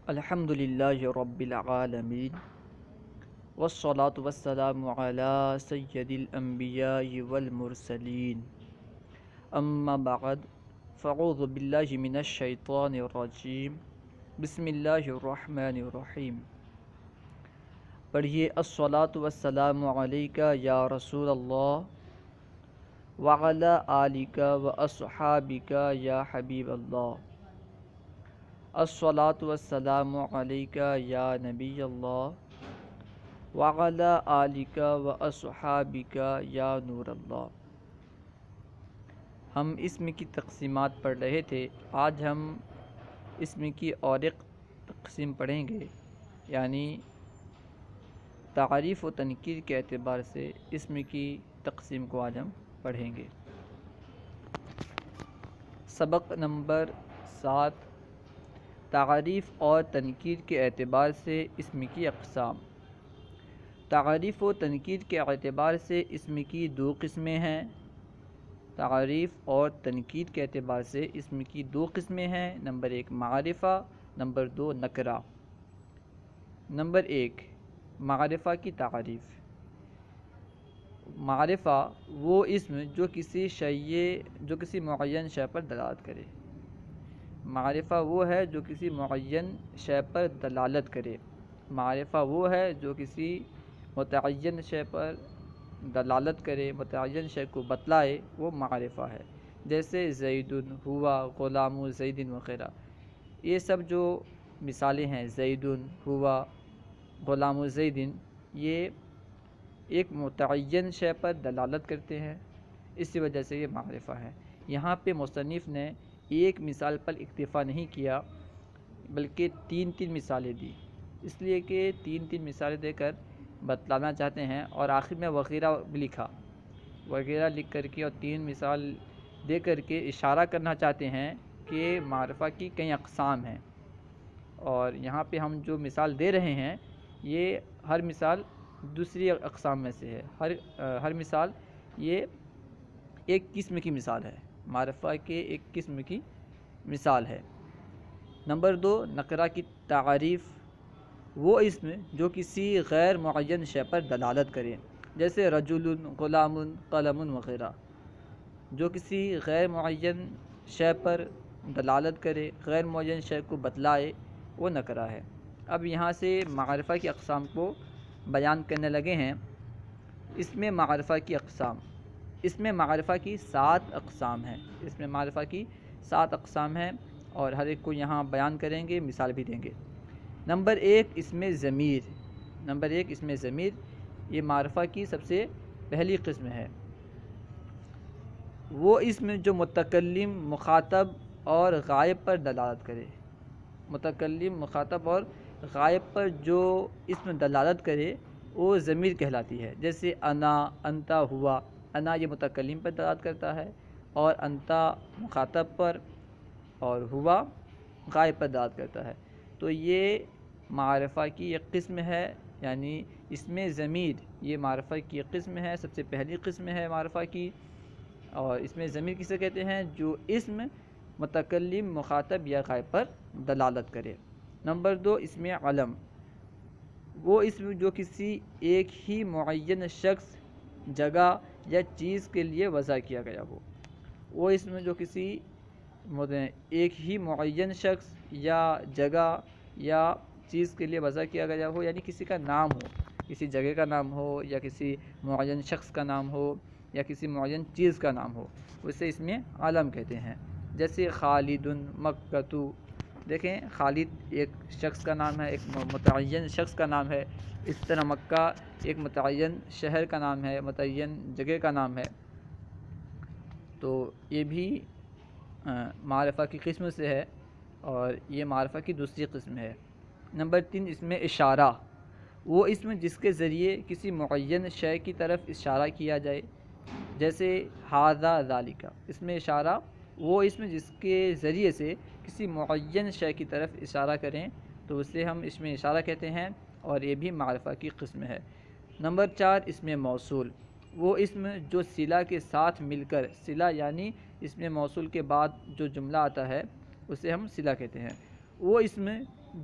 الحمد للہ رب العالمین والصلاة والسلام علی سید الانبیاء والمرسلین اما بعد فاعوذ باللہ من الشیطان الرجیم بسم اللہ الرحمن الرحیم۔ پڑھیے الصلاة والسلام علیک یا رسول اللہ وعلی آلک واصحابک یا حبیب اللہ۔ الصلاة والسلام علیک یا نبی اللہ وعلی آلک واصحابک یا نور اللہ۔ ہم اسم کی تقسیمات پڑھ رہے تھے، آج ہم اسم کی اور ایک تقسیم پڑھیں گے، یعنی تعریف و تنکیر کے اعتبار سے اسم کی تقسیم کو آج ہم پڑھیں گے۔ سبق نمبر 7، تعریف اور تنکیر کے اعتبار سے اسم کی اقسام۔ تعریف و تنکیر کے اعتبار سے اسم کی دو قسمیں ہیں۔ تعریف اور تنکیر کے اعتبار سے اسم کی دو قسمیں ہیں، نمبر 1 معرفہ، نمبر 2 نکرہ۔ نمبر 1 معرفہ کی تعریف۔ معرفہ وہ اسم جو کسی معین شے پر دلالت کرے۔ معرفہ وہ ہے جو کسی معین شے پر دلالت کرے۔ معرفہ وہ ہے جو کسی متعین شے پر دلالت کرے، متعین شے کو بتلائے، وہ معرفہ ہے۔ جیسے زید، ہوا، غلام زید وغیرہ، یہ سب جو مثالیں ہیں، زید، ہوا، غلام زید، یہ ایک متعین شے پر دلالت کرتے ہیں، اسی وجہ سے یہ معرفہ ہے۔ یہاں پہ مصنف نے ایک مثال پر اکتفا نہیں کیا بلکہ تین مثالیں دی، اس لیے کہ تین مثالیں دے کر بتلانا چاہتے ہیں، اور آخر میں وغیرہ بھی لکھا، وغیرہ لکھ کر کے اور 3 مثال دے کر کے اشارہ کرنا چاہتے ہیں کہ معرفہ کی کئی اقسام ہیں، اور یہاں پہ ہم جو مثال دے رہے ہیں یہ ہر مثال دوسری اقسام میں سے ہے، ہر مثال یہ ایک قسم کی مثال ہے، معرفہ کے ایک قسم کی مثال ہے۔ نمبر 2 نکرہ کی تعریف۔ وہ اسم جو کسی غیر معین شے پر دلالت کرے، جیسے رجل، غلام، قلم وغیرہ، جو کسی غیر معین شے پر دلالت کرے، غیر معین شے کو بتلائے، وہ نکرہ ہے۔ اب یہاں سے معرفہ کی اقسام کو بیان کرنے لگے ہیں۔ اسم معرفہ کی اقسام۔ اسم معرفہ کی 7 اقسام ہیں، اسم معرفہ کی 7 اقسام ہیں، اور ہر ایک کو یہاں بیان کریں گے، مثال بھی دیں گے۔ نمبر 1 اسم ضمیر۔ نمبر 1 اسم ضمیر، یہ معرفہ کی سب سے پہلی قسم ہے۔ وہ اسم جو متکلم، مخاطب اور غائب پر دلالت کرے۔ متکلم، مخاطب اور غائب پر جو اسم دلالت کرے وہ ضمیر کہلاتی ہے۔ جیسے انا، انتا، ہوا۔ انا یہ متکلم پر دلالت کرتا ہے، اور انتا مخاطب پر، اور ہوا غائب پر دلالت کرتا ہے۔ تو یہ معرفہ کی ایک قسم ہے، یعنی اسم ضمیر یہ معرفہ کی ایک قسم ہے، سب سے پہلی قسم ہے معرفہ کی۔ اور اسم ضمیر کسے کہتے ہیں؟ جو اسم متکلم، مخاطب یا غائب پر دلالت کرے۔ نمبر 2 اسم علم۔ وہ اسم جو کسی ایک ہی معین شخص، جگہ یا چیز کے لیے وضع کیا گیا ہو۔ وہ اسم جو کسی ایک ہی معین شخص یا جگہ یا چیز کے لیے وضع کیا گیا ہو، یعنی کسی کا نام ہو، کسی جگہ کا نام ہو، یا کسی معین شخص کا نام ہو، یا کسی معین چیز کا نام ہو، اسے اسم علم کہتے ہیں۔ جیسے خالد، مکۃ۔ دیکھیں خالد ایک شخص کا نام ہے، ایک متعین شخص کا نام ہے، اس طرح مکہ ایک متعین شہر کا نام ہے، متعین جگہ کا نام ہے۔ تو یہ بھی معرفہ کی قسم سے ہے، اور یہ معرفہ کی دوسری قسم ہے۔ نمبر 3 اسم اشارہ۔ وہ اسم جس کے ذریعے کسی معین شے کی طرف اشارہ کیا جائے، جیسے ھذا ذالک۔ اسم اشارہ وہ اسم جس کے ذریعے سے کسی معین شے کی طرف اشارہ کریں تو اسے ہم اسم اشارہ کہتے ہیں، اور یہ بھی معرفہ کی قسم ہے۔ نمبر 4 اسم موصول۔ وہ اسم جو صلہ کے ساتھ مل کر، صلہ یعنی اسم موصول کے بعد جو جملہ آتا ہے اسے ہم صلہ کہتے ہیں۔ وہ اسم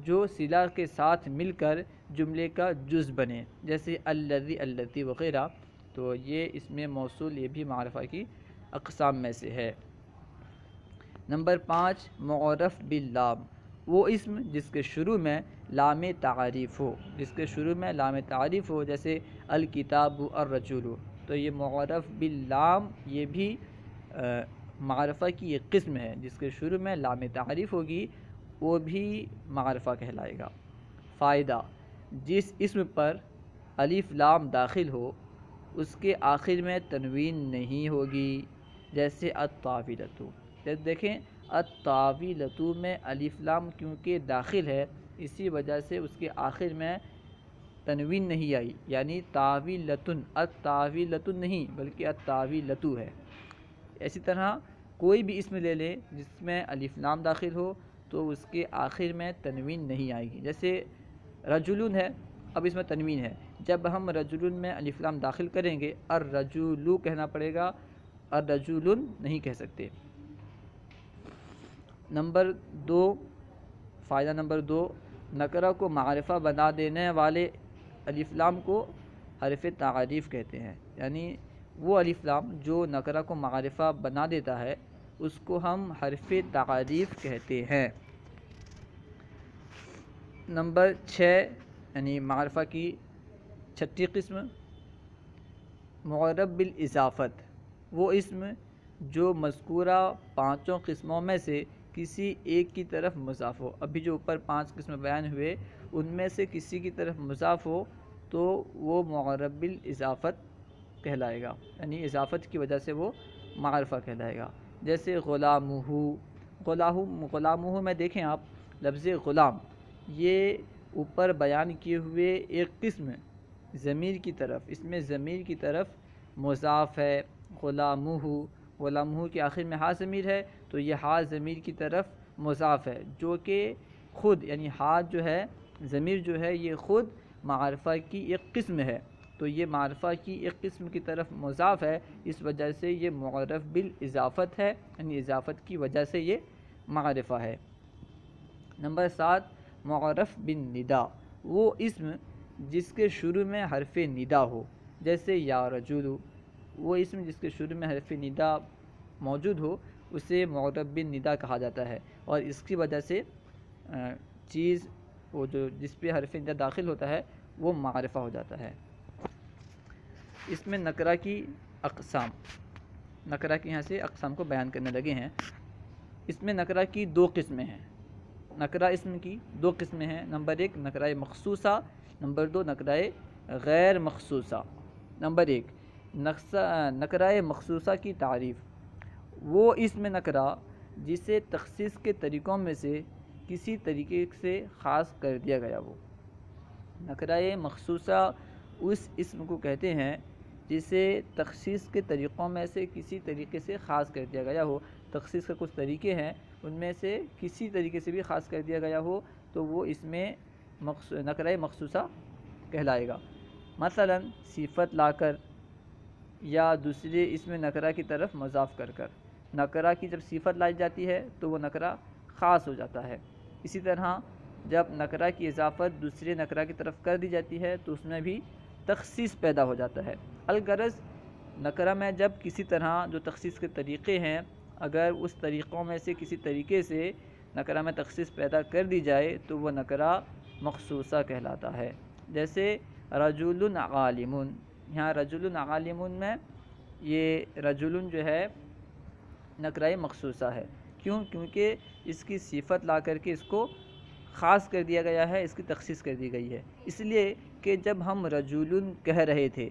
جو صلہ کے ساتھ مل کر جملے کا جز بنے، جیسے الذی، اللتی وغیرہ. تو یہ اسم موصول یہ بھی معرفہ کی اقسام میں سے ہے. نمبر 5 معرف باللام، وہ اسم جس کے شروع میں لام تعریف ہو، جس کے شروع میں لام تعریف ہو، جیسے الکتاب، الرجل. تو یہ معرف باللام یہ بھی معرفہ کی ایک قسم ہے، جس کے شروع میں لام تعریف ہوگی وہ بھی معرفہ کہلائے گا. فائدہ، جس اسم پر الف لام داخل ہو اس کے آخر میں تنوین نہیں ہوگی، جیسے الطاولۃ. دیکھیں الطاولۃ میں الف لام کیونکہ داخل ہے اسی وجہ سے اس کے آخر میں تنوین نہیں آئی، یعنی طاولۃ، الطاولۃ نہیں بلکہ الطاولۃ ہے. اسی طرح کوئی بھی اسم لے لیں جس میں الف لام داخل ہو تو اس کے آخر میں تنوین نہیں آئے گی. جیسے رجل ہے، اب اس میں تنوین ہے، جب ہم رجل میں الف لام داخل کریں گے الرجل کہنا پڑے گا، الرجل نہیں کہہ سکتے. نمبر 2، فائدہ نمبر 2، نکرہ کو معرفہ بنا دینے والے الف لام کو حرف تعریف کہتے ہیں. یعنی وہ الف لام جو نکرہ کو معرفہ بنا دیتا ہے اس کو ہم حرف تعریف کہتے ہیں. نمبر 6 یعنی معرفہ کی چھٹی قسم معرب بالاضافت، وہ اسم جو مذکورہ 5 قسموں میں سے کسی ایک کی طرف مضاف ہو. ابھی جو اوپر 5 قسم بیان ہوئے ان میں سے کسی کی طرف مضاف ہو تو وہ معرب بالاضافت کہلائے گا، یعنی اضافت کی وجہ سے وہ معرفہ کہلائے گا. جیسے غلامہ، غلامہ میں دیکھیں آپ لفظ غلام یہ اوپر بیان کیے ہوئے ایک قسم ضمیر کی طرف، اس میں ضمیر کی طرف مضاف ہے. غلامہ، غلامہ کے آخر میں ہا ضمیر ہے تو یہ ہا ضمیر کی طرف مضاف ہے، جو کہ خود یعنی ہا جو ہے ضمیر جو ہے یہ خود معرفہ کی ایک قسم ہے. تو یہ معرفہ کی ایک قسم کی طرف مضاف ہے، اس وجہ سے یہ معرف بالاضافت ہے، یعنی اضافت کی وجہ سے یہ معرفہ ہے. نمبر 7 معرف بالندا، وہ اسم جس کے شروع میں حرف ندا ہو، جیسے یا رجل. وہ اسم جس کے شروع میں حرف ندا موجود ہو اسے معرف بالندا کہا جاتا ہے، اور اس کی وجہ سے چیز وہ جو جس پہ حرف ندا داخل ہوتا ہے وہ معرفہ ہو جاتا ہے. اس میں نکرہ کی اقسام، نکرہ کے یہاں سے اقسام کو بیان کرنے لگے ہیں. اس میں نکرہ کی 2 قسمیں ہیں. نکرہ اسم کی 2 قسمیں ہیں. نمبر 1 نکرہ مخصوصہ، نمبر 2 نکرہ غیر مخصوصہ. نمبر 1 نکرہ مخصوصہ کی تعریف، وہ اسم نکرہ جسے تخصیص کے طریقوں میں سے کسی طریقے سے خاص کر دیا گیا ہو. نکرہ مخصوصہ اس اسم کو کہتے ہیں جسے تخصیص کے طریقوں میں سے کسی طریقے سے خاص کر دیا گیا ہو. تخصیص کے کچھ طریقے ہیں، ان میں سے کسی طریقے سے بھی خاص کر دیا گیا ہو تو وہ اس میں نکرہ مخصوصہ کہلائے گا. مثلا صفت لا کر یا دوسرے اسم نکرہ کی طرف مضاف کر کر. نکرہ کی جب صفت لائی جاتی ہے تو وہ نکرہ خاص ہو جاتا ہے. اسی طرح جب نکرہ کی اضافت دوسرے نکرہ کی طرف کر دی جاتی ہے تو اس میں بھی تخصیص پیدا ہو جاتا ہے. الغرض نکرہ میں جب کسی طرح جو تخصیص کے طریقے ہیں اگر اس طریقوں میں سے کسی طریقے سے نکرہ میں تخصیص پیدا کر دی جائے تو وہ نکرہ مخصوصہ کہلاتا ہے. جیسے رجل عالم، یہاں رجل عالم میں یہ رجل جو ہے نکرہ مخصوصہ ہے. کیوں؟ کیونکہ اس کی صفت لا کر کے اس کو خاص کر دیا گیا ہے، اس کی تخصیص کر دی گئی ہے. اس لیے کہ جب ہم رجل کہہ رہے تھے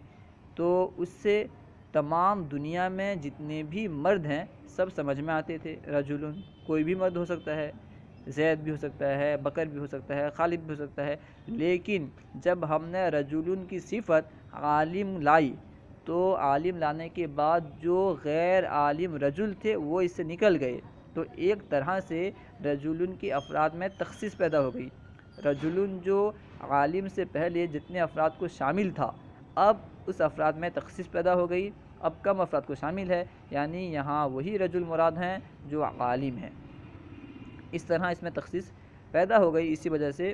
تو اس سے تمام دنیا میں جتنے بھی مرد ہیں سب سمجھ میں آتے تھے. رجل کوئی بھی مرد ہو سکتا ہے، زید بھی ہو سکتا ہے، بکر بھی ہو سکتا ہے، خالد بھی ہو سکتا ہے. لیکن جب ہم نے رجل کی صفت عالم لائی تو عالم لانے کے بعد جو غیر عالم رجل تھے وہ اس سے نکل گئے. تو ایک طرح سے رجل کے افراد میں تخصیص پیدا ہو گئی. رجل جو عالم سے پہلے جتنے افراد کو شامل تھا اب اس افراد میں تخصیص پیدا ہو گئی، اب کم افراد کو شامل ہے، یعنی یہاں وہی رجل مراد ہیں جو عالم ہیں. اس طرح اس میں تخصیص پیدا ہو گئی، اسی وجہ سے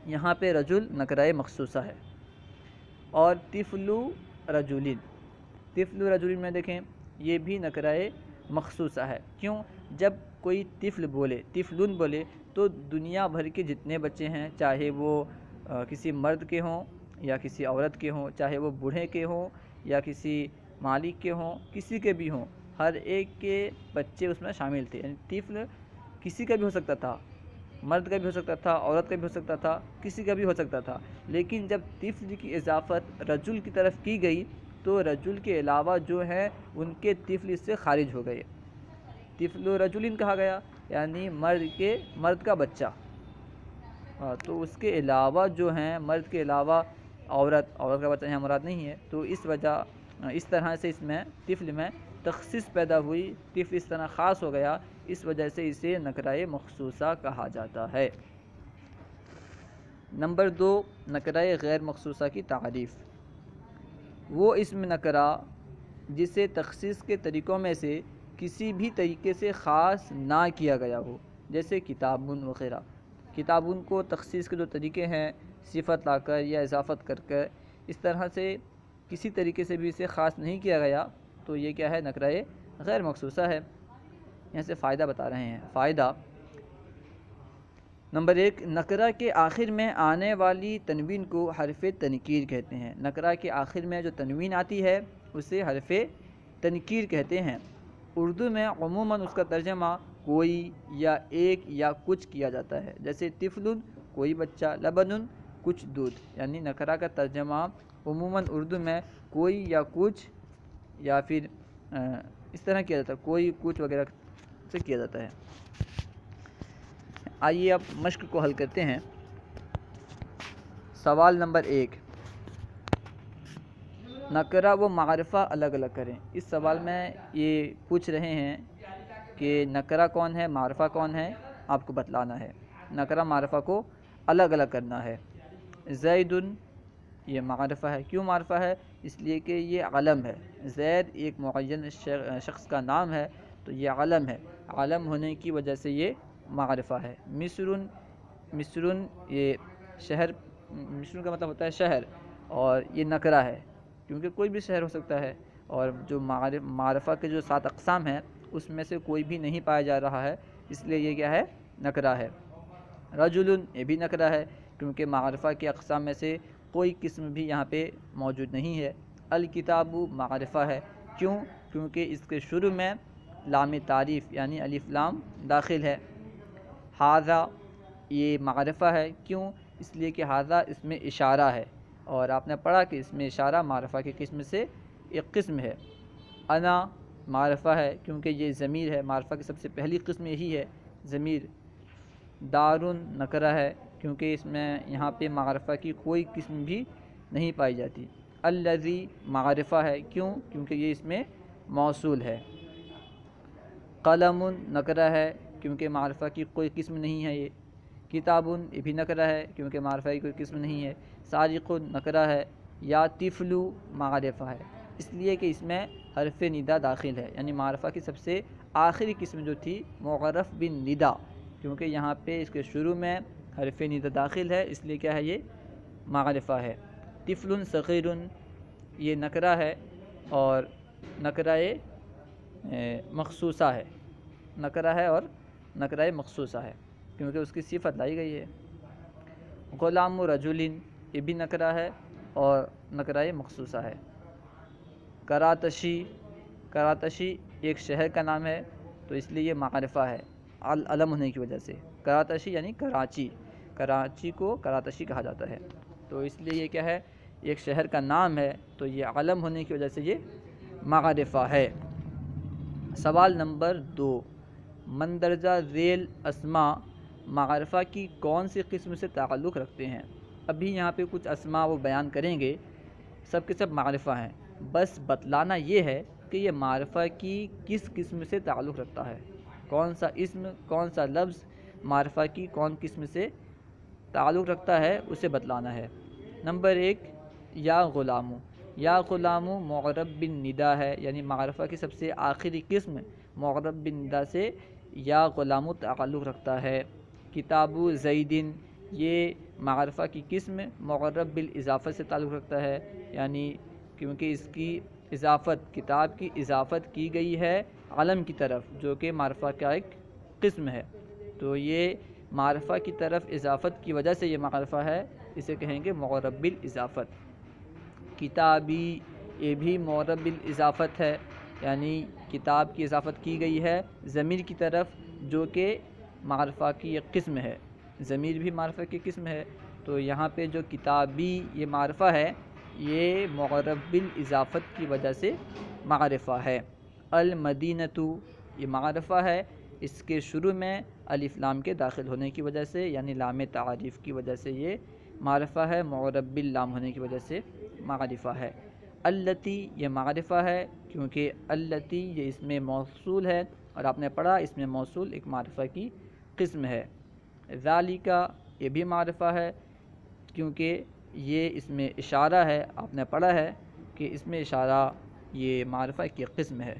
یہاں پہ رجل نکرہ مخصوصہ ہے۔ اور طفل رجلین، طفل رجلین میں دیکھیں یہ بھی نکرہ مخصوصہ ہے۔ کیوں؟ جب کوئی طفل بولے، طفلن بولے، تو دنیا بھر کے جتنے بچے ہیں، چاہے وہ کسی مرد کے ہوں یا کسی عورت کے ہوں، چاہے وہ بوڑھے کے ہوں یا کسی مالک کے ہوں، کسی کے بھی ہوں، ہر ایک کے بچے اس میں شامل تھے۔ یعنی طفل کسی کا بھی ہو سکتا تھا، مرد کا بھی ہو سکتا تھا، عورت کا بھی ہو سکتا تھا، کسی کا بھی ہو سکتا تھا، لیکن جب طفل کی اضافت رجل کی طرف کی گئی تو رجل کے علاوہ جو ہے ان کے طفل اس سے خارج ہو گئے۔ طفل رجلین کہا گیا یعنی مرد کا بچہ، تو اس کے علاوہ جو ہیں، مرد کے علاوہ عورت کا بچہ یہاں مراد نہیں ہے، تو اس طرح سے اس میں طفل میں تخصیص پیدا ہوئی، طفل اس طرح خاص ہو گیا، اس وجہ سے اسے نکرہ مخصوصہ کہا جاتا ہے۔ نمبر 2، نکرہ غیر مخصوصہ کی تعریف۔ وہ اسم نکرہ جسے تخصیص کے طریقوں میں سے کسی بھی طریقے سے خاص نہ کیا گیا ہو، جیسے کتابن وغیرہ۔ کتابن کو تخصیص کے جو طریقے ہیں، صفت لا کر یا اضافت کر کر، اس طرح سے کسی طریقے سے بھی اسے خاص نہیں کیا گیا، تو یہ کیا ہے؟ نکرہ غیر مخصوصہ ہے۔ یہاں سے فائدہ بتا رہے ہیں۔ فائدہ نمبر 1، نکرہ کے آخر میں آنے والی تنوین کو حرف تنکیر کہتے ہیں۔ نکرہ کے آخر میں جو تنوین آتی ہے اسے حرف تنکیر کہتے ہیں۔ اردو میں عموماً اس کا ترجمہ کوئی یا ایک یا کچھ کیا جاتا ہے، جیسے طفل کوئی بچہ، لبن کچھ دودھ۔ یعنی نکرہ کا ترجمہ عموماً اردو میں کوئی یا کچھ یا پھر اس طرح کیا جاتا ہے، کوئی کچھ وغیرہ سے کیا جاتا ہے۔ آئیے اب مشق کو حل کرتے ہیں۔ سوال نمبر 1، نکرہ و معرفہ الگ الگ کریں۔ اس سوال میں یہ پوچھ رہے ہیں کہ نکرہ کون ہے، معرفہ کون ہے، آپ کو بتلانا ہے۔ نکرہ معرفہ کو الگ الگ کرنا ہے۔ زید یہ معرفہ ہے۔ کیوں معرفہ ہے؟ اس لیے کہ یہ علم ہے۔ زید ایک معین شخص کا نام ہے، تو یہ علم ہے، علم ہونے کی وجہ سے یہ معرفہ ہے۔ مصر یہ شہر، مصر کا مطلب ہوتا ہے شہر، اور یہ نکرہ ہے کیونکہ کوئی بھی شہر ہو سکتا ہے، اور جو معرفہ کے جو 7 اقسام ہیں اس میں سے کوئی بھی نہیں پایا جا رہا ہے، اس لیے یہ کیا ہے؟ نکرہ ہے۔ رجل یہ بھی نکرہ ہے کیونکہ معرفہ کے اقسام میں سے کوئی قسم بھی یہاں پہ موجود نہیں ہے۔ الکتاب معرفہ ہے۔ کیوں؟ کیونکہ اس کے شروع میں لام تعریف یعنی الف لام داخل ہے۔ ھذا یہ معرفہ ہے۔ کیوں؟ اس لیے کہ ھذا اس میں اشارہ ہے، اور آپ نے پڑھا کہ اس میں اشارہ معرفہ کی قسم سے ایک قسم ہے۔ انا معرفہ ہے کیونکہ یہ ضمیر ہے، معرفہ کی سب سے پہلی قسم یہی ہے، ضمیر۔ دارن نکرہ ہے کیونکہ اس میں یہاں پہ معرفہ کی کوئی قسم بھی نہیں پائی جاتی۔ الذی معرفہ ہے۔ کیوں؟ کیونکہ یہ اس میں موصول ہے۔ قلم نکرہ ہے کیونکہ معرفہ کی کوئی قسم نہیں ہے یہ۔ کتاب یہ بھی نکرہ ہے کیونکہ معرفہ کی کوئی قسم نہیں ہے۔ سارق نکرہ ہے۔ یا طفل معرفہ ہے، اس لیے کہ اس میں حرف ندا داخل ہے، یعنی معرفہ کی سب سے آخری قسم جو تھی معرف بن ندا، کیونکہ یہاں پہ اس کے شروع میں حرف ندا داخل ہے، اس لیے کیا ہے؟ یہ معرفہ ہے۔ طفل صغیر یہ نکرہ ہے اور نکرہ مخصوصہ ہے، نکرہ ہے اور نکرہ مخصوصہ ہے کیونکہ اس کی صفت لائی گئی ہے۔ غلام رجل یہ بھی نکرہ ہے اور نکرہ مخصوصہ ہے۔ کراتشی ایک شہر کا نام ہے، تو اس لیے یہ معرفہ ہے علم ہونے کی وجہ سے۔ کراتشی یعنی کراچی کو کراتشی کہا جاتا ہے، تو اس لیے یہ کیا ہے؟ ایک شہر کا نام ہے، تو یہ علم ہونے کی وجہ سے یہ معرفہ ہے۔ سوال نمبر 2، مندرجہ ذیل اسماء معرفہ کی کون سی قسم سے تعلق رکھتے ہیں؟ ابھی یہاں پہ کچھ اسماء وہ بیان کریں گے، سب کے سب معرفہ ہیں، بس بتلانا یہ ہے کہ یہ معرفہ کی کس قسم سے تعلق رکھتا ہے، کون سا اسم، کون سا لفظ معرفہ کی کون قسم سے تعلق رکھتا ہے، اسے بتلانا ہے۔ نمبر 1، یا غلام۔ یا غلام معرب بن ندا ہے، یعنی معرفہ کی سب سے آخری قسم معرب بن ندا سے یا غلام تعلق رکھتا ہے۔ کتاب زیدن یہ معرفہ کی قسم معرب بالاضافت سے تعلق رکھتا ہے، یعنی کیونکہ اس کی اضافت، کتاب کی اضافت کی گئی ہے علم کی طرف جو کہ معرفہ کا ایک قسم ہے، تو یہ معرفہ کی طرف اضافت کی وجہ سے یہ معرفہ ہے، اسے کہیں گے معرب بالاضافت۔ کتابی یہ بھی معرب بالاضافت ہے، یعنی کتاب کی اضافت کی گئی ہے ضمیر کی طرف جو کہ معرفہ کی ایک قسم ہے، ضمیر بھی معرفہ کی قسم ہے، تو یہاں پہ جو کتابی یہ معرفہ ہے یہ معرب بالاضافت کی وجہ سے معرفہ ہے۔ المدینۃ یہ معرفہ ہے، اس کے شروع میں الف لام کے داخل ہونے کی وجہ سے، یعنی لام تعریف کی وجہ سے یہ معرفہ ہے، معرب باللام ہونے کی وجہ سے معرفہ ہے۔ التی یہ معرفہ ہے کیونکہ التی یہ اسم موصول ہے، اور آپ نے پڑھا اسم موصول ایک معرفہ کی قسم ہے۔ ذالک یہ بھی معرفہ ہے کیونکہ یہ اسم اشارہ ہے، آپ نے پڑھا ہے کہ اسم اشارہ یہ معرفہ کی قسم ہے۔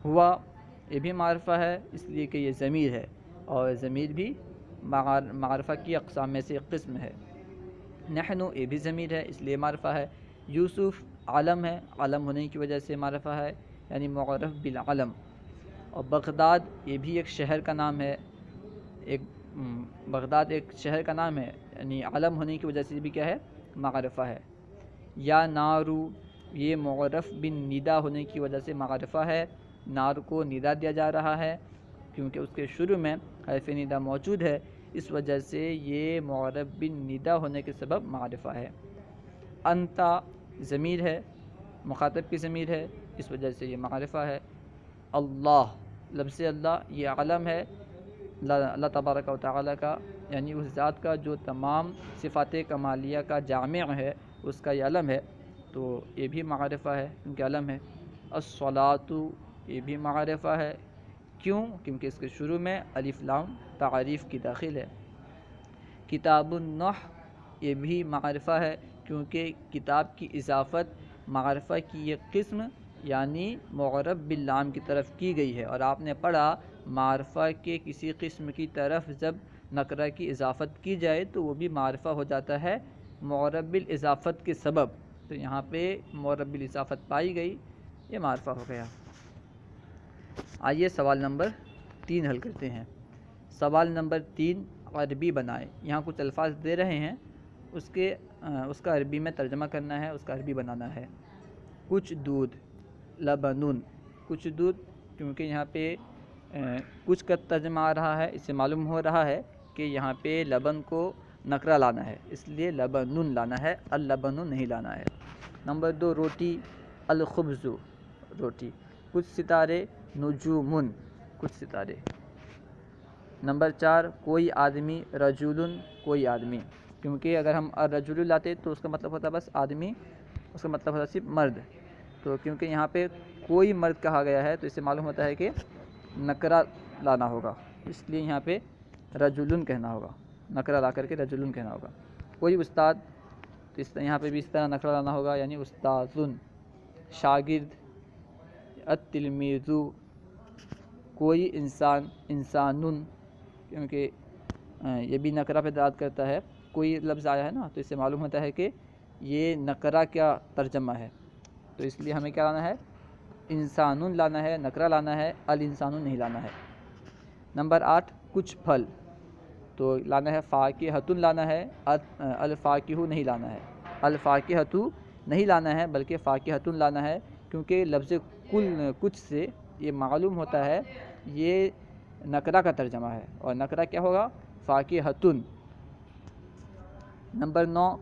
ہوا یہ بھی معرفہ ہے اس لیے کہ یہ ضمیر ہے، اور ضمیر بھی معرفہ کی اقسام میں سے ایک قسم ہے۔ نحن یہ بھی ضمیر ہے اس لیے معرفہ ہے۔ یوسف علم ہے، علم ہونے کی وجہ سے معرفہ ہے، یعنی معرف بالعلم۔ اور بغداد یہ بھی ایک شہر کا نام ہے، بغداد ایک شہر کا نام ہے، یعنی علم ہونے کی وجہ سے بھی کیا ہے، معرفہ ہے۔ یا نارو یہ معرف بن ندا ہونے کی وجہ سے معرفہ ہے، نار کو ندا دیا جا رہا ہے کیونکہ اس کے شروع میں حرف ندا موجود ہے، اس وجہ سے یہ معرف بن ندا ہونے کے سبب معرفہ ہے۔ انتا ضمیر ہے، مخاطب کی ضمیر ہے، اس وجہ سے یہ معرفہ ہے۔ اللہ لفظ اللہ یہ علم ہے اللہ تبارک و تعالیٰ کا، یعنی اس ذات کا جو تمام صفات کمالیہ کا جامع ہے، اس کا یہ علم ہے، تو یہ بھی معرفہ ہے کیونکہ علم ہے۔ الصلاۃ یہ بھی معرفہ ہے، کیوں؟ کیونکہ اس کے شروع میں الف لام تعریف کی داخل ہے۔ کتاب النحو یہ بھی معرفہ ہے کیونکہ کتاب کی اضافت معرفہ کی ایک قسم یعنی معرب باللام کی طرف کی گئی ہے، اور آپ نے پڑھا معرفہ کے کسی قسم کی طرف جب نکرہ کی اضافت کی جائے تو وہ بھی معرفہ ہو جاتا ہے معرب بالاضافت کے سبب، تو یہاں پہ معرب بالاضافت پائی گئی، یہ معرفہ ہو گیا۔ آئیے سوال نمبر 3 حل کرتے ہیں۔ سوال نمبر 3 عربی بنائے، یہاں کچھ الفاظ دے رہے ہیں، اس کا عربی میں ترجمہ کرنا ہے، اس کا عربی بنانا ہے۔ کچھ دودھ، لبنون، کچھ دودھ، کیونکہ یہاں پہ کچھ کا ترجمہ آ رہا ہے، اس سے معلوم ہو رہا ہے کہ یہاں پہ لبن کو نکرہ لانا ہے، اس لیے لبنون لانا ہے، اللبن نہیں لانا ہے۔ نمبر 2 روٹی، الخبز روٹی۔ کچھ ستارے، نجومن کچھ ستارے۔ نمبر 4 کوئی آدمی، رجل کوئی آدمی، کیونکہ اگر ہم الرجل لاتے تو اس کا مطلب ہوتا بس آدمی، اس کا مطلب ہوتا صرف مرد، تو کیونکہ یہاں پہ کوئی مرد کہا گیا ہے تو اس سے معلوم ہوتا ہے کہ نکرہ لانا ہوگا، اس لیے یہاں پہ رجل کہنا ہوگا، نکرہ لا کر کے رجل کہنا ہوگا۔ کوئی استاد، تو اس یہاں پہ بھی اس طرح نکرہ لانا ہوگا، یعنی استاذن۔ شاگرد، التلمیذ۔ کوئی انسان، انسانن، کیونکہ یہ بھی نکرہ پہ دلالت کرتا ہے، کوئی لفظ آیا ہے نا تو اس سے معلوم ہوتا ہے کہ یہ نکرہ کیا ترجمہ ہے، تو اس لیے ہمیں کیا لانا ہے، انسانن لانا ہے، نکرہ لانا ہے، الانسان نہیں لانا ہے۔ نمبر 8 کچھ پھل، تو لانا ہے فاکہۃ لانا ہے، الفاکہۃ نہیں لانا ہے، الفاکہۃ نہیں لانا ہے بلکہ فاکہۃ لانا ہے، کیونکہ لفظ کچھ سے یہ معلوم ہوتا ہے یہ نکرہ کا ترجمہ ہے، اور نکرہ کیا ہوگا، فاکہۃ۔ نمبر 9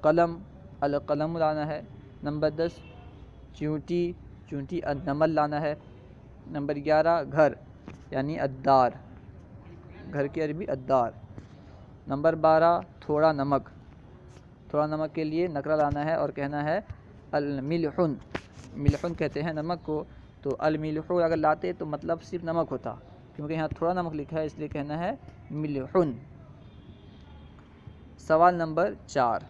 قلم، القلم لانا ہے۔ نمبر 10 چونٹی، چونٹی النمل لانا ہے۔ نمبر 11 گھر یعنی الدار، گھر کی عربی الدار۔ نمبر 12 تھوڑا نمک، تھوڑا نمک کے لیے نکرہ لانا ہے اور کہنا ہے الملحن، ملحن کہتے ہیں نمک کو، تو الملح اگر لاتے تو مطلب صرف نمک ہوتا، کیونکہ یہاں تھوڑا نمک لکھا ہے اس لیے کہنا ہے ملحن۔ سوال نمبر 4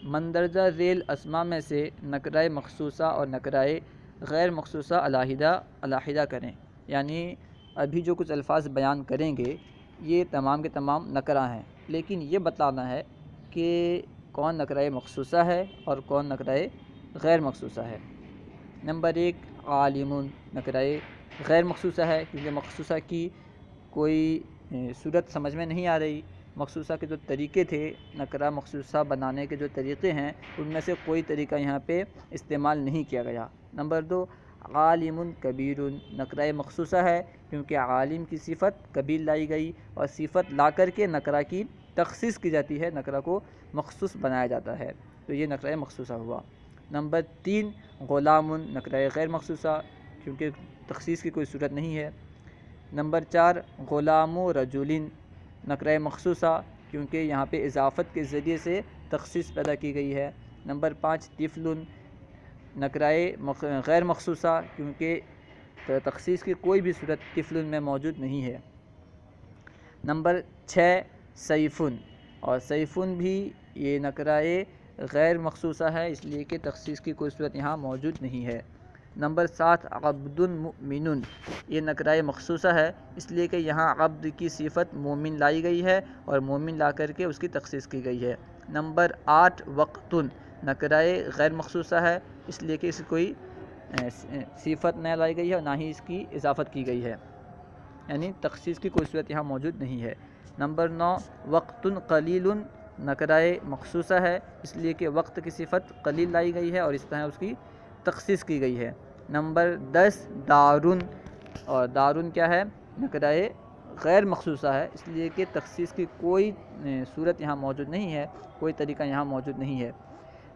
مندرجہ ذیل اسماء میں سے نکرہ مخصوصہ اور نکرہ غیر مخصوصہ علیحدہ کریں، یعنی ابھی جو کچھ الفاظ بیان کریں گے یہ تمام کے تمام نکرہ ہیں، لیکن یہ بتلانا ہے کہ کون نکرہ مخصوصہ ہے اور کون نکرہ غیر مخصوصہ ہے۔ نمبر 1 عالم، نکرہ غیر مخصوصہ ہے کیونکہ مخصوصہ کی کوئی صورت سمجھ میں نہیں آ رہی، مخصوصہ کے جو طریقے تھے، نکرہ مخصوصہ بنانے کے جو طریقے ہیں ان میں سے کوئی طریقہ یہاں پہ استعمال نہیں کیا گیا۔ نمبر 2 عالم کبیر، نکرہ مخصوصہ ہے کیونکہ عالم کی صفت کبیر لائی گئی اور صفت لا کر کے نکرہ کی تخصیص کی جاتی ہے، نکرہ کو مخصوص بنایا جاتا ہے، تو یہ نکرہ مخصوصہ ہوا۔ نمبر 3 غلام، نکرہ غیر مخصوصہ کیونکہ تخصیص کی کوئی صورت نہیں ہے۔ نمبر 4 غلام رجل، نکرہ مخصوصہ کیونکہ یہاں پہ اضافت کے ذریعے سے تخصیص پیدا کی گئی ہے۔ نمبر 5 طفل، نکرہ غیر مخصوصہ کیونکہ تخصیص کی کوئی بھی صورت طفل میں موجود نہیں ہے۔ نمبر 6 سیف، اور سیف بھی یہ نکرہ غیر مخصوصہ ہے اس لیے کہ تخصیص کی کوئی صورت یہاں موجود نہیں ہے۔ نمبر 7 عبد مؤمن، یہ نکرہ مخصوصہ ہے اس لیے کہ یہاں عبد کی صفت مومن لائی گئی ہے اور مومن لا کر کے اس کی تخصیص کی گئی ہے۔ نمبر 8 وقت، نکرہ غیر مخصوصہ ہے اس لیے کہ اس کی کوئی صفت نہ لائی گئی ہے اور نہ ہی اس کی اضافت کی گئی ہے، یعنی تخصیص کی کوئی صورت یہاں موجود نہیں ہے۔ نمبر 9 وقت قلیل، نکرہ مخصوصہ ہے اس لیے کہ وقت کی صفت قلیل لائی گئی ہے اور اس طرح اس کی تخصیص کی گئی ہے۔ نمبر 10 دارن، اور دارن کیا ہے؟ نکرہ غیر مخصوصہ ہے اس لیے کہ تخصیص کی کوئی صورت یہاں موجود نہیں ہے، کوئی طریقہ یہاں موجود نہیں ہے۔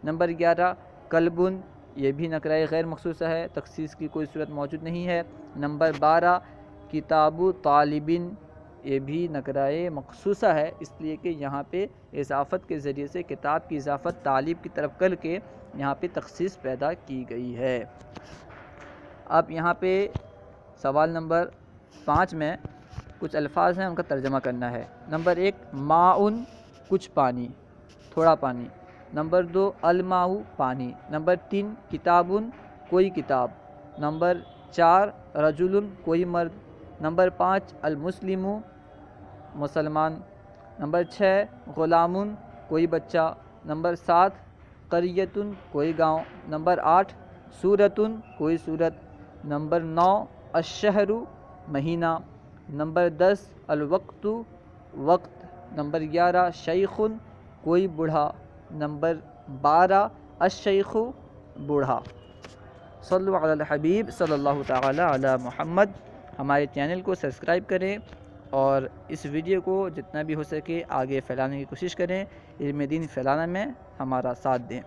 نمبر 11 کلبن، یہ بھی نکرہ غیر مخصوصہ ہے، تخصیص کی کوئی صورت موجود نہیں ہے۔ نمبر 12 کتاب طالبن، یہ بھی نکرہ مخصوصہ ہے اس لیے کہ یہاں پہ اضافت کے ذریعے سے کتاب کی اضافت طالب کی طرف کر کے یہاں پہ تخصیص پیدا کی گئی ہے۔ اب یہاں پہ سوال نمبر 5 میں کچھ الفاظ ہیں ان کا ترجمہ کرنا ہے۔ نمبر 1 ماؤن، کچھ پانی، تھوڑا پانی۔ نمبر 2 الماء، پانی۔ نمبر 3 کتابن، کوئی کتاب۔ نمبر 4 رجل، کوئی مرد۔ نمبر 5 المسلم، مسلمان۔ نمبر 6 غلامن، کوئی بچہ۔ نمبر 7 قریۃن، کوئی گاؤں۔ نمبر 8 سورتن، کوئی سورت۔ نمبر 9 الشہر، مہینہ۔ نمبر 10 الوقت، وقت۔ نمبر 11 شیخن، کوئی بوڑھا۔ نمبر 12 الشیخ، بوڑھا۔ صلو علی الحبیب صلی اللہ تعالی علی محمد۔ ہمارے چینل کو سبسکرائب کریں اور اس ویڈیو کو جتنا بھی ہو سکے آگے پھیلانے کی کوشش کریں، علم دین پھیلانے میں ہمارا ساتھ دیں۔